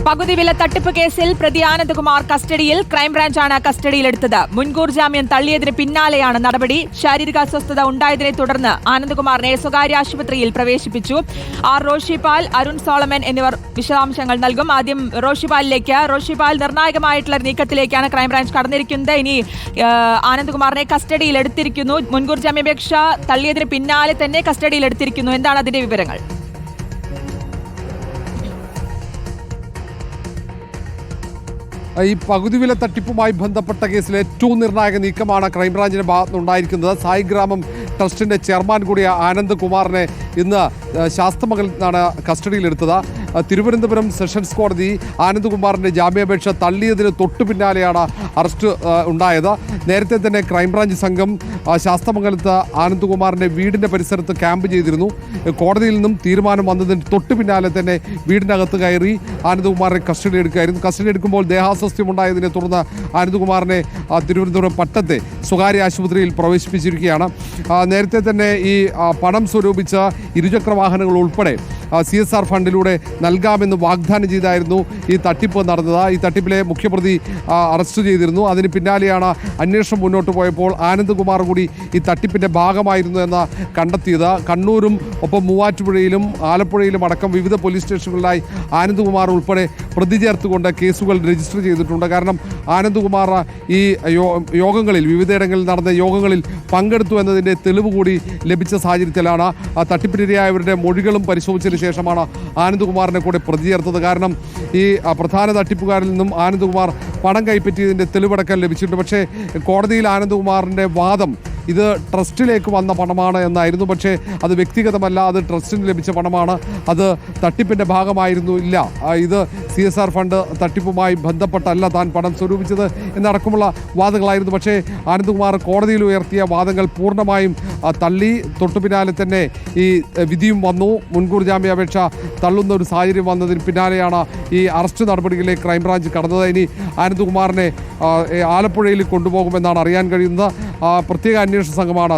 പകുതി വില തട്ടിപ്പ് കേസിൽ പ്രതി ആനന്ദകുമാർ കസ്റ്റഡിയിൽ. ക്രൈംബ്രാഞ്ചാണ് കസ്റ്റഡിയിലെടുത്തത്. മുൻകൂർ ജാമ്യം തള്ളിയതിന് പിന്നാലെയാണ് നടപടി. ശാരീരിക അസ്വസ്ഥത ഉണ്ടായതിനെ തുടർന്ന് ആനന്ദകുമാറിനെ സ്വകാര്യ ആശുപത്രിയിൽ പ്രവേശിപ്പിച്ചു. ആർ റോഷിപാൽ, അരുൺ സോളമൻ എന്നിവർ വിശദാംശങ്ങൾ നൽകും. ആദ്യം റോഷിപാലിലേക്ക്. റോഷിപാൽ, നിർണായകമായിട്ടുള്ള നീക്കത്തിലേക്കാണ് ക്രൈംബ്രാഞ്ച് കടന്നിരിക്കുന്നത്. ഇനി ആനന്ദകുമാറിനെ കസ്റ്റഡിയിൽ എടുത്തിരിക്കുന്നു. മുൻകൂർ ജാമ്യാപേക്ഷ തള്ളിയതിന് പിന്നാലെ തന്നെ കസ്റ്റഡിയിൽ എടുത്തിരിക്കുന്നു. എന്താണ് അതിന്റെ വിവരങ്ങൾ? ഈ പകുതി വില തട്ടിപ്പുമായി ബന്ധപ്പെട്ട കേസിൽ ഏറ്റവും നിർണായക നീക്കമാണ് ക്രൈംബ്രാഞ്ചിന്റെ ഭാഗത്തുനിന്നുണ്ടായിരിക്കുന്നത്. സായിഗ്രാമം ട്രസ്റ്റിന്റെ ചെയർമാൻ കൂടിയ ആനന്ദ്കുമാറിനെ ഇന്ന് ശാസ്തമംഗലത്ത് നിന്നാണ് കസ്റ്റഡിയിലെടുത്തത്. തിരുവനന്തപുരം സെഷൻസ് കോടതി ആനന്ദ്കുമാറിന്റെ ജാമ്യാപേക്ഷ തള്ളിയതിന് തൊട്ടു പിന്നാലെയാണ് അറസ്റ്റ് ഉണ്ടായത്. നേരത്തെ തന്നെ ക്രൈംബ്രാഞ്ച് സംഘം ശാസ്തമംഗലത്ത് ആനന്ദ്കുമാറിന്റെ വീടിന്റെ പരിസരത്ത് ക്യാമ്പ് ചെയ്തിരുന്നു. കോടതിയിൽ നിന്നും തീരുമാനം വന്നതിന് തൊട്ടു പിന്നാലെ തന്നെ വീടിനകത്ത് കയറി ആനന്ദ്കുമാറിനെ കസ്റ്റഡി എടുക്കുകയായിരുന്നു. കസ്റ്റഡി എടുക്കുമ്പോൾ ദേഹാസ്വാസ്ഥ്യമുണ്ടായതിനെ തുടർന്ന് ആനന്ദ്കുമാറിനെ തിരുവനന്തപുരം പട്ടത്തെ സ്വകാര്യ ആശുപത്രിയിൽ പ്രവേശിപ്പിച്ചിരിക്കുകയാണ്. നേരത്തെ തന്നെ ഈ പണം സ്വരൂപിച്ച ഇരുചക്ര വാഹനങ്ങൾ ഉൾപ്പെടെ CSR ഫണ്ടിലൂടെ നൽകാമെന്ന് വാഗ്ദാനം ചെയ്തായിരുന്നു ഈ തട്ടിപ്പ് നടന്നത്. ഈ തട്ടിപ്പിലെ മുഖ്യപ്രതി അറസ്റ്റ് ചെയ്തിരുന്നു. അതിന് പിന്നാലെയാണ് അന്വേഷണം മുന്നോട്ട് പോയപ്പോൾ ആനന്ദ്കുമാർ കൂടി ഈ തട്ടിപ്പിൻ്റെ ഭാഗമായിരുന്നു എന്ന് കണ്ടെത്തിയത്. കണ്ണൂരും ഒപ്പം മൂവാറ്റുപുഴയിലും ആലപ്പുഴയിലും അടക്കം വിവിധ പോലീസ് സ്റ്റേഷനുകളിലായി ആനന്ദ്കുമാർ ഉൾപ്പെടെ പ്രതി ചേർത്തുകൊണ്ട് കേസുകൾ രജിസ്റ്റർ ചെയ്തിട്ടുണ്ട്. കാരണം ആനന്ദ്കുമാർ ഈ യോഗങ്ങളിൽ വിവിധയിടങ്ങളിൽ നടന്ന യോഗങ്ങളിൽ പങ്കെടുത്തു എന്നതിൻ്റെ തെളിവ് കൂടി ലഭിച്ച സാഹചര്യത്തിലാണ് തട്ടിപ്പിനിരയായവരുടെ മൊഴികളും പരിശോധിച്ചതിന് ശേഷമാണ് ആനന്ദ്കുമാറിനെ കൂടെ പ്രതി ചേർത്തത്. കാരണം ഈ പ്രധാന തട്ടിപ്പുകാരിൽ നിന്നും ആനന്ദ്കുമാർ പണം കൈപ്പറ്റിയതിൻ്റെ തെളിവടക്കം ലഭിച്ചിട്ടുണ്ട്. പക്ഷേ കോടതിയിൽ ആനന്ദ്കുമാറിൻ്റെ വാദം ഇത് ട്രസ്റ്റിലേക്ക് വന്ന പണമാണ് എന്നായിരുന്നു. പക്ഷേ അത് വ്യക്തിഗതമല്ല, അത് ട്രസ്റ്റിന് ലഭിച്ച പണമാണ്, അത് തട്ടിപ്പിൻ്റെ ഭാഗമായിരുന്നു ഇല്ല, ഇത് CSR ഫണ്ട് തട്ടിപ്പുമായി ബന്ധപ്പെട്ടല്ല താൻ പണം സ്വരൂപിച്ചത് എന്നടക്കമുള്ള വാദങ്ങളായിരുന്നു. പക്ഷേ ആനന്ദ്കുമാർ കോടതിയിൽ ഉയർത്തിയ വാദങ്ങൾ പൂർണ്ണമായും തള്ളി. തൊട്ടു പിന്നാലെ തന്നെ ഈ വിധിയും വന്നു. മുൻകൂർ ജാമ്യാപേക്ഷ തള്ളുന്ന ഒരു സാഹചര്യം വന്നതിന് പിന്നാലെയാണ് ഈ അറസ്റ്റ് നടപടികളിലേക്ക് ക്രൈംബ്രാഞ്ച് കടന്നത്. ഇനി ആനന്ദ്കുമാറിനെ ആലപ്പുഴയിൽ കൊണ്ടുപോകുമെന്നാണ് അറിയാൻ കഴിയുന്നത്. പ്രത്യേക അന്വേഷണ സംഘമാണ്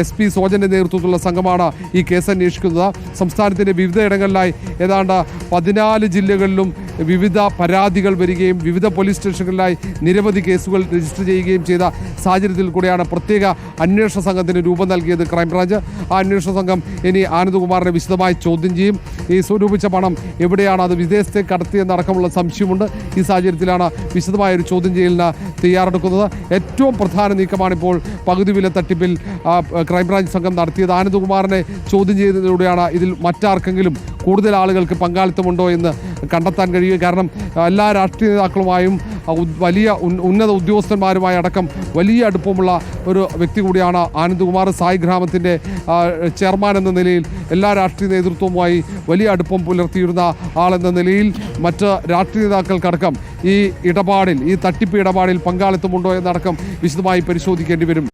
SP സോജന്റെ നേതൃത്വത്തിലുള്ള സംഘമാണ് ഈ കേസ് അന്വേഷിക്കുന്നത്. സംസ്ഥാനത്തിൻ്റെ വിവിധയിടങ്ങളിലായി ഏതാണ്ട് 14 ജില്ലകളിലും വിവിധ പരാതികൾ വരികയും വിവിധ പോലീസ് സ്റ്റേഷനുകളിലായി നിരവധി കേസുകൾ രജിസ്റ്റർ ചെയ്യുകയും ചെയ്ത സാഹചര്യത്തിൽ കൂടെയാണ് പ്രത്യേക അന്വേഷണ സംഘത്തിന് രൂപം നൽകിയത് ക്രൈംബ്രാഞ്ച്. ആ അന്വേഷണ സംഘം ഇനി ആനന്ദ്കുമാറിനെ വിശദമായി ചോദ്യം ചെയ്യും. ഈ സ്വരൂപിച്ച പണം എവിടെയാണ്, അത് വിദേശത്തേക്ക് കടത്തിയെന്നടക്കമുള്ള സംശയമുണ്ട്. ഈ സാഹചര്യത്തിലാണ് വിശദമായൊരു ചോദ്യം ചെയ്യലിന് തയ്യാറെടുക്കുന്നത്. ഏറ്റവും പ്രധാന നീക്കമാണിപ്പോൾ പകുതി വില തട്ടിപ്പിൽ ക്രൈംബ്രാഞ്ച് സംഘം നടത്തിയത്. ആനന്ദ്കുമാറിനെ ചോദ്യം ചെയ്തതിലൂടെയാണ് ഇതിൽ മറ്റാർക്കെങ്കിലും കൂടുതൽ ആളുകൾക്ക് പങ്കാളിത്തമുണ്ടോ എന്ന് കണ്ടെത്താൻ കഴിയുക. കാരണം എല്ലാ രാഷ്ട്രീയ നേതാക്കളുമായും വലിയ ഉന്നത ഉദ്യോഗസ്ഥന്മാരുമായി അടക്കം വലിയ അടുപ്പമുള്ള ഒരു വ്യക്തി കൂടിയാണ് ആനന്ദ്കുമാർ. സായിഗ്രാമത്തിൻ്റെ ചെയർമാൻ എന്ന നിലയിൽ എല്ലാ രാഷ്ട്രീയ നേതൃത്വവുമായി വലിയ അടുപ്പം പുലർത്തിയിരുന്ന ആളെന്ന നിലയിൽ മറ്റ് രാഷ്ട്രീയ നേതാക്കൾക്കടക്കം ഈ ഇടപാടിൽ, ഈ തട്ടിപ്പ് ഇടപാടിൽ പങ്കാളിത്തമുണ്ടോ എന്നടക്കം വിശദമായി പരിശോധിക്കേണ്ടി വരും.